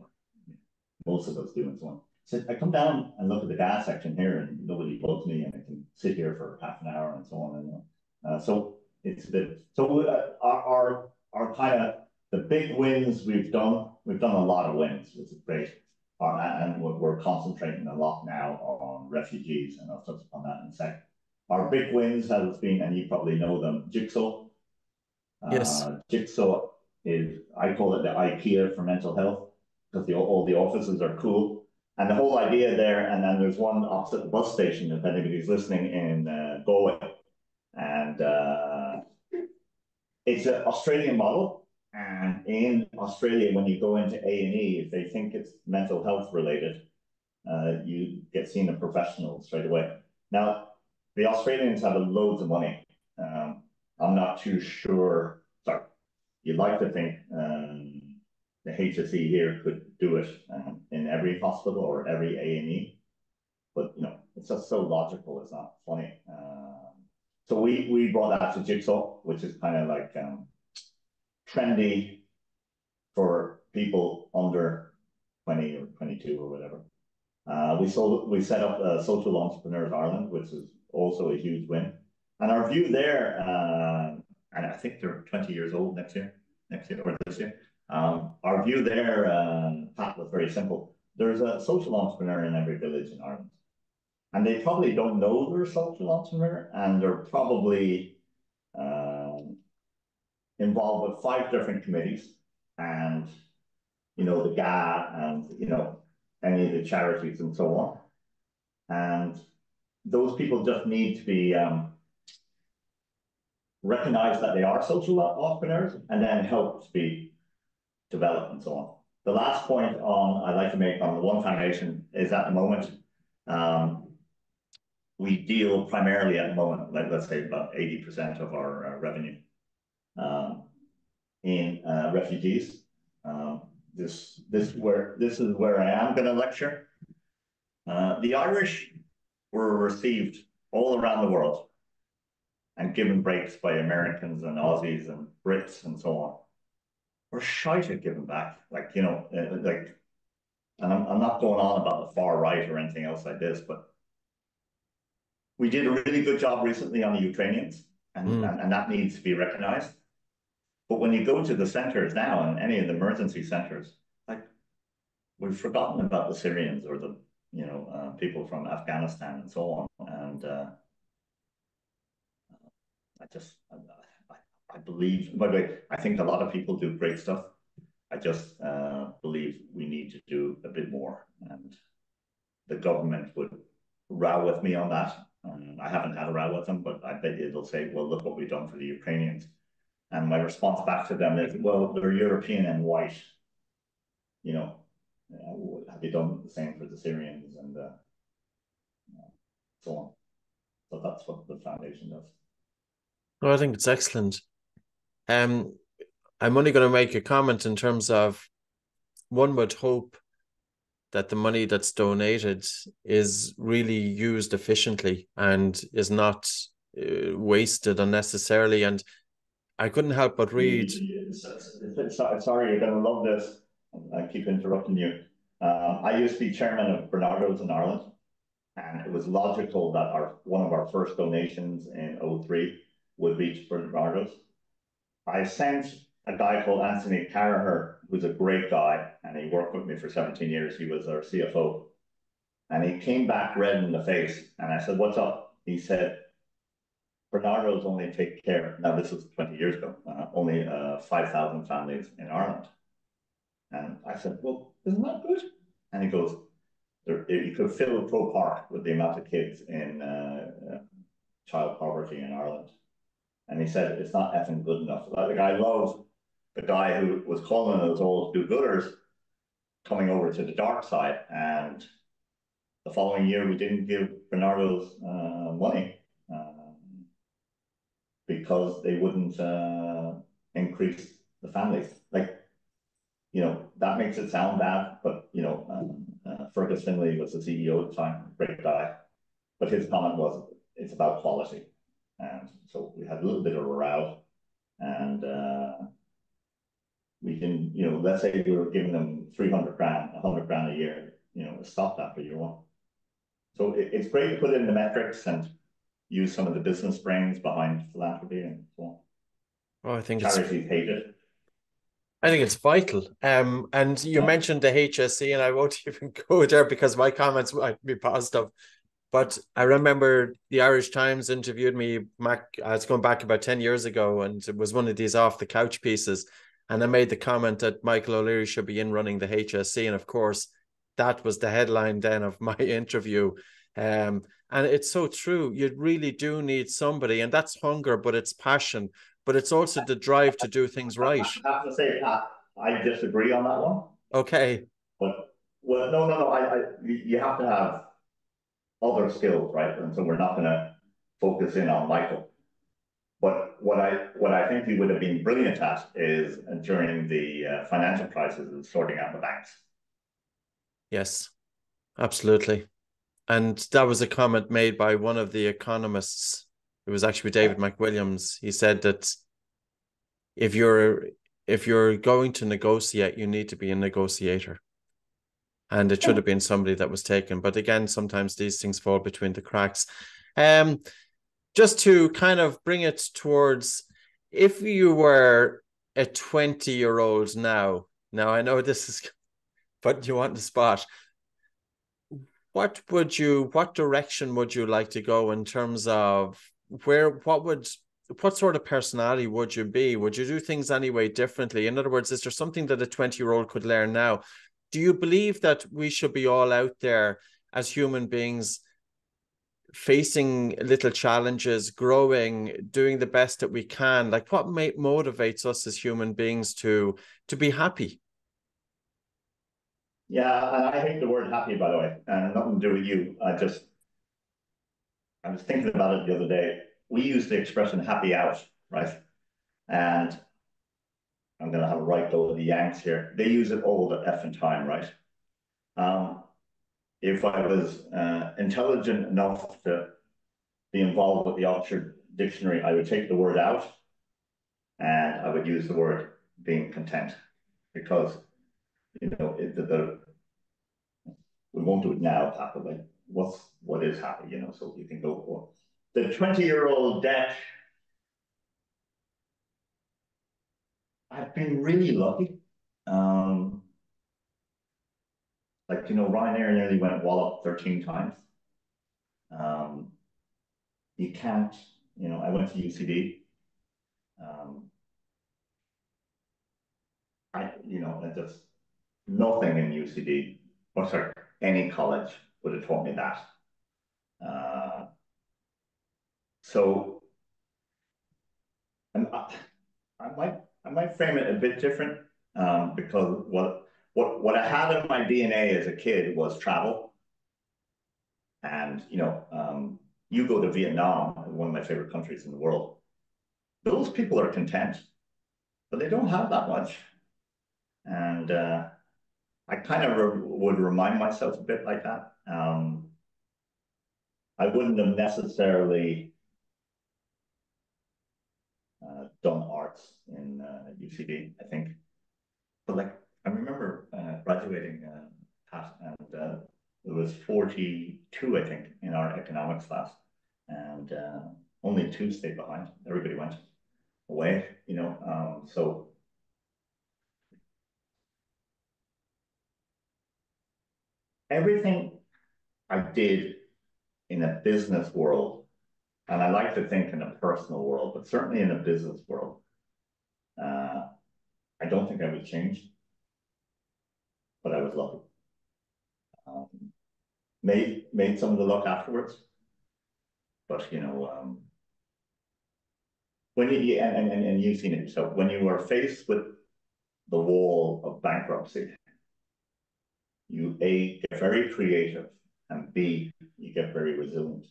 Most of us do, and so on. He said, I come down and look at the gas section here, and nobody bugs me, and I can sit here for half an hour, and so on. And so it's a bit. So our kind of the big wins we've done a lot of wins, which is great. And we're concentrating a lot now on refugees, and I'll touch upon that in a second. Our big wins has been, and you probably know them, Jigsaw. Yes. Jigsaw is, I call it the IKEA for mental health, because all the offices are cool. And the whole idea there, and then there's one opposite the bus station, if anybody's listening, in Galway. And it's an Australian model. And in Australia, when you go into A&E, if they think it's mental health related, you get seen a professional straight away. Now, the Australians have loads of money. I'm not too sure. Sorry, you'd like to think the HSE here could do it in every hospital or every A&E, but it's just so logical. It's not funny. So we brought that to Jigsaw, which is kind of like trendy for people under 20 or 22 or whatever. We set up Social Entrepreneurs Ireland, which is also a huge win. And our view there, and I think they're 20 years old next year or this year. Our view there, Pat, was very simple. There's a social entrepreneur in every village in Ireland. And they probably don't know they're a social entrepreneur, and they're probably involved with 5 different committees, and the GA and any of the charities and so on. And those people just need to be recognize that they are social entrepreneurs and then help to be developed and so on. The last point I'd like to make on the One Foundation is at the moment, we deal primarily at the moment, like let's say about 80% of our revenue in refugees. This is where I am going to lecture. The Irish were received all around the world and given breaks by Americans and Aussies and Brits and so on. We're shy to giving back, and I'm not going on about the far right or anything else like this, but we did a really good job recently on the Ukrainians, and that needs to be recognized. But when you go to the centers now, and any of the emergency centers, we've forgotten about the Syrians or the people from Afghanistan and so on. And I believe, by the way, I think a lot of people do great stuff. I just believe we need to do a bit more, and the government would row with me on that. I haven't had a row with them, but I bet you they'll say, well, look what we've done for the Ukrainians. And my response back to them is, well, they're European and white. You know, have you done the same for the Syrians and so on? So that's what the foundation does. Oh, I think it's excellent. Um, I'm only going to make a comment in terms of one would hope that the money that's donated is really used efficiently and is not wasted unnecessarily. And I couldn't help but read. Sorry, you're going to love this. I keep interrupting you. I used to be chairman of Bernardo's in Ireland, and it was logical that one of our first donations in '03 would be to Bernardo's. I sent a guy called Anthony Carraher, who's a great guy, and he worked with me for 17 years. He was our CFO. And he came back red in the face, and I said, what's up? He said, Bernardo's only take care, now this was 20 years ago, only 5,000 families in Ireland. And I said, well, isn't that good? And he goes, you could fill a Pro Park with the amount of kids in child poverty in Ireland. And he said, it's not effing good enough. Like, I love the guy who was calling us all do-gooders coming over to the dark side. And the following year, we didn't give Bernardo's money because they wouldn't increase the families. Like, you know, that makes it sound bad, but, you know, Fergus Finlay was the CEO at the time, great guy. But his comment was, it's about quality. And so we had a little bit of a row. And we can, you know, let's say we were giving them 300 grand, 100 grand a year, you know, stop that for year one. So it's great to put in the metrics and use some of the business brains behind philanthropy and so on. Oh, I think charities hate it. I think it's vital. And you mentioned the HSE, and I won't even go there because my comments might be positive. But I remember the Irish Times interviewed me, it's going back about 10 years ago, and it was one of these off the couch pieces. And I made the comment that Michael O'Leary should be in running the HSE. And of course, that was the headline then of my interview. And it's so true. You really do need somebody, and that's hunger, but it's passion, but it's also the drive to do things right. I have to say, I disagree on that one. Okay. But, well, no. You have to have other skills, right? And so we're not going to focus in on Michael. But what I think he would have been brilliant at is during the financial crisis is sorting out the banks. Yes, absolutely. And that was a comment made by one of the economists. It was actually David McWilliams. He said that if you're going to negotiate, you need to be a negotiator. And it should have been somebody that was taken. But again, sometimes these things fall between the cracks. Just to kind of bring it towards, if you were a 20-year-old now I know this is, but you want the spot. What direction would you like to go in terms of what sort of personality would you be? Would you do things anyway differently? In other words, is there something that a 20-year-old could learn now? Do you believe that we should be all out there as human beings facing little challenges, growing, doing the best that we can? Like, what motivates us as human beings to be happy? Yeah, and I hate the word happy, by the way, and nothing to do with you. I was thinking about it the other day. We use the expression happy out, right? And I'm going to have a right go with the Yanks here. They use it all the effing time, right? If I was intelligent enough to be involved with the Oxford Dictionary, I would take the word out and I would use the word being content, because, you know, we won't do it now, Pat, but like, what is happy, you know, so you can go for the 20-year-old debt. I've been really lucky. Like, you know, Ryanair nearly went wallop 13 times. You can't You know, I went to UCD. I just nothing in UCD, or sorry, any college would have taught me that. Uh, so and I might frame it a bit different because what I had in my DNA as a kid was travel, and you go to Vietnam, one of my favorite countries in the world. Those people are content, but they don't have that much, and I kind of would remind myself a bit like that. I wouldn't have necessarily done arts in UCD, I think. But like, I remember graduating, Pat, and there was 42, I think, in our economics class, and only 2 stayed behind. Everybody went away, so everything I did in a business world, and I like to think in a personal world, but certainly in a business world, I don't think I would change, but I was lucky. Made some of the luck afterwards, but when and you've seen it yourself, when you are faced with the wall of bankruptcy, you A, get very creative, and B, you get very resilient.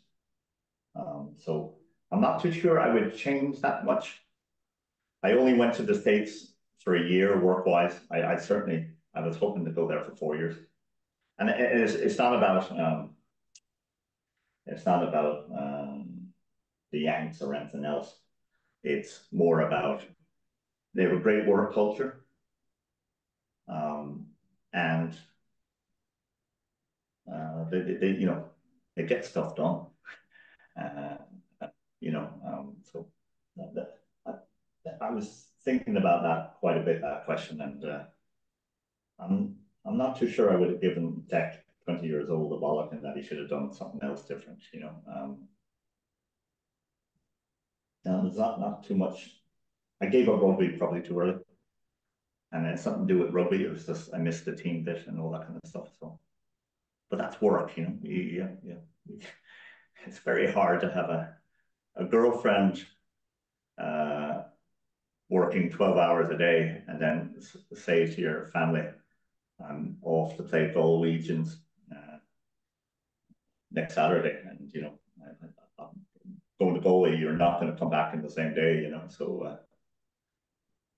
So I'm not too sure I would change that much. I only went to the States for a year work-wise. I was hoping to go there for 4 years. And it's not about the Yanks or anything else. It's more about they have a great work culture, and they get stuff done. So I was thinking about that quite a bit, that question, and I'm not too sure I would have given Dec 20 years old a bollock and that he should have done something else different. There's not too much. I gave up rugby probably too early, and then something to do with rugby. It was just I missed the team bit and all that kind of stuff. So, but that's work, Yeah. It's very hard to have a girlfriend working 12 hours a day and then say to your family, I'm off to play Galwegians next Saturday, and I'm going to Galway. You're not going to come back in the same day, So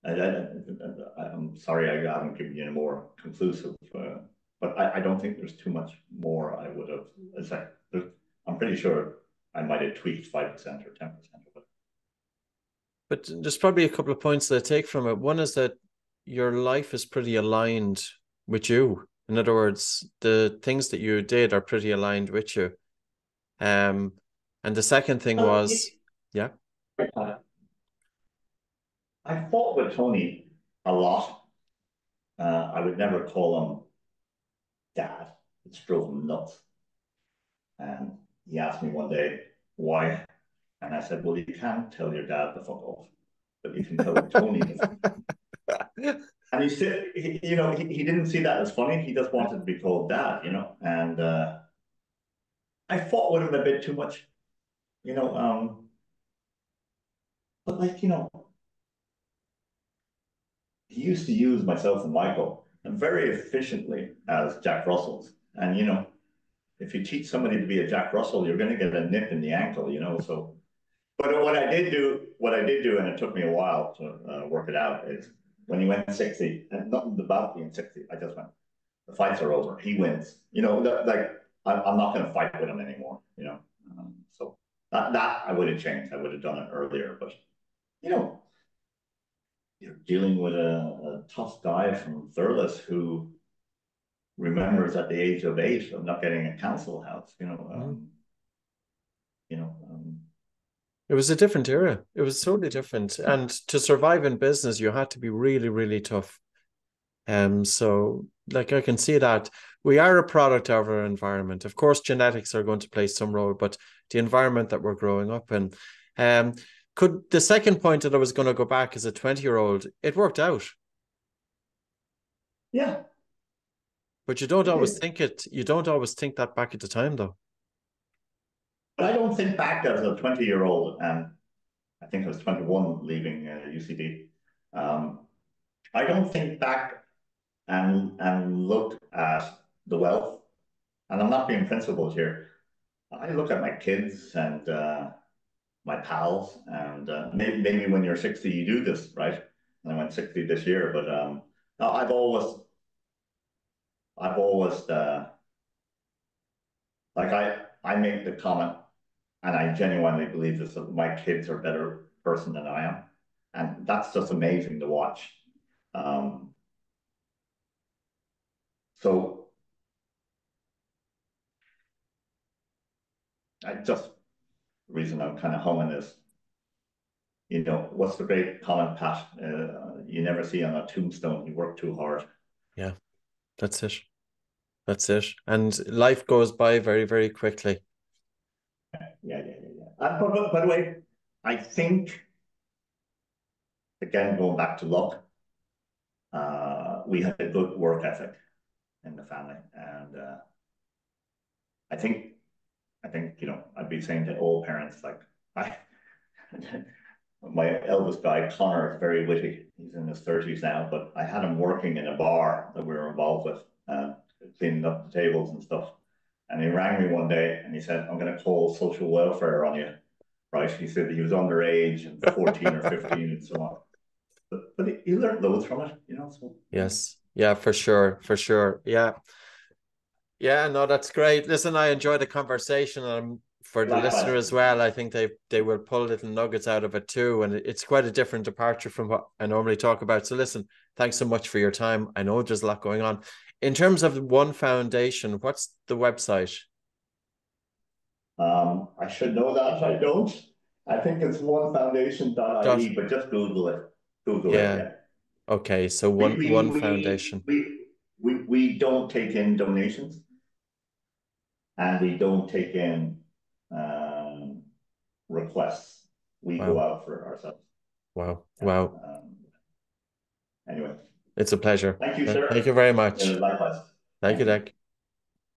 I'm sorry I haven't given you a more conclusive, but I don't think there's too much more I would have. It's like I'm pretty sure I might have tweaked 5% or 10% of it. But there's probably a couple of points that I take from it. One is that your life is pretty aligned with you. In other words, the things that you did are pretty aligned with you. And the second thing was, yeah. I fought with Tony a lot. I would never call him dad. It drove him nuts. And he asked me one day why, and I said, "Well, you can't tell your dad to fuck off, but you can tell Tony to fuck off." And he said, he didn't see that as funny. He just wanted to be called dad, And I fought with him a bit too much, But he used to use myself and Michael very efficiently as Jack Russells. And if you teach somebody to be a Jack Russell, you're going to get a nip in the ankle, So, but what I did do, and it took me a while to work it out, is when he went 60, and nothing about being 60, I just went, the fights are over. He wins. I'm not going to fight with him anymore. So that I would have changed. I would have done it earlier, but you're dealing with a tough guy from Thurles who remembers at the age of 8 of not getting a council house. It was a different era. It was totally different. And to survive in business, you had to be really, really tough. So like I can see that we are a product of our environment. Of course, genetics are going to play some role, but the environment that we're growing up in. Could the second point that I was going to go back as a 20-year-old, it worked out. Yeah. But you don't always think it. You don't always think that back at the time, though. But I don't think back as a 20-year-old, and I think I was 21 leaving UCD. I don't think back and look at the wealth, and I'm not being principled here. I look at my kids and my pals, and maybe when you're 60, you do this, right? And I went 60 this year, but no, I've always like I make the comment, and I genuinely believe this, that my kids are a better person than I am, and that's just amazing to watch. Um, so I just the reason I'm kind of humming is, what's the great comment, Pat? You never see on a tombstone, you work too hard. Yeah, that's it. That's it. And life goes by very, very quickly. Yeah. By the way, I think, again, going back to luck, we had a good work ethic in the family. And I think, I'd be saying to all parents, like, my eldest guy, Connor, is very witty. He's in his 30s now, but I had him working in a bar that we were involved with, cleaning up the tables and stuff. And he rang me one day and he said, I'm going to call social welfare on you. Right? He said he was underage and 14 or 15 and so on. But he learned loads from it, So, Yes. Yeah, for sure. For sure. Yeah. Yeah, no, that's great. Listen, I enjoyed the conversation. And for the listener likewise. as well, I think they will pull little nuggets out of it too. And it's quite a different departure from what I normally talk about. So listen, thanks so much for your time. I know there's a lot going on. In terms of One Foundation, what's the website? I should know that. I don't. I think it's onefoundation.ie, but just Google it. Yeah. Yeah. Okay. So We one we one we foundation. we we don't take in donations, and we don't take in requests. We go Wow. out for ourselves. Wow. Yeah. Wow. Anyway, It's a pleasure. thank you, Thank sir. you very much. Likewise. Thank you, Thank you. Dick.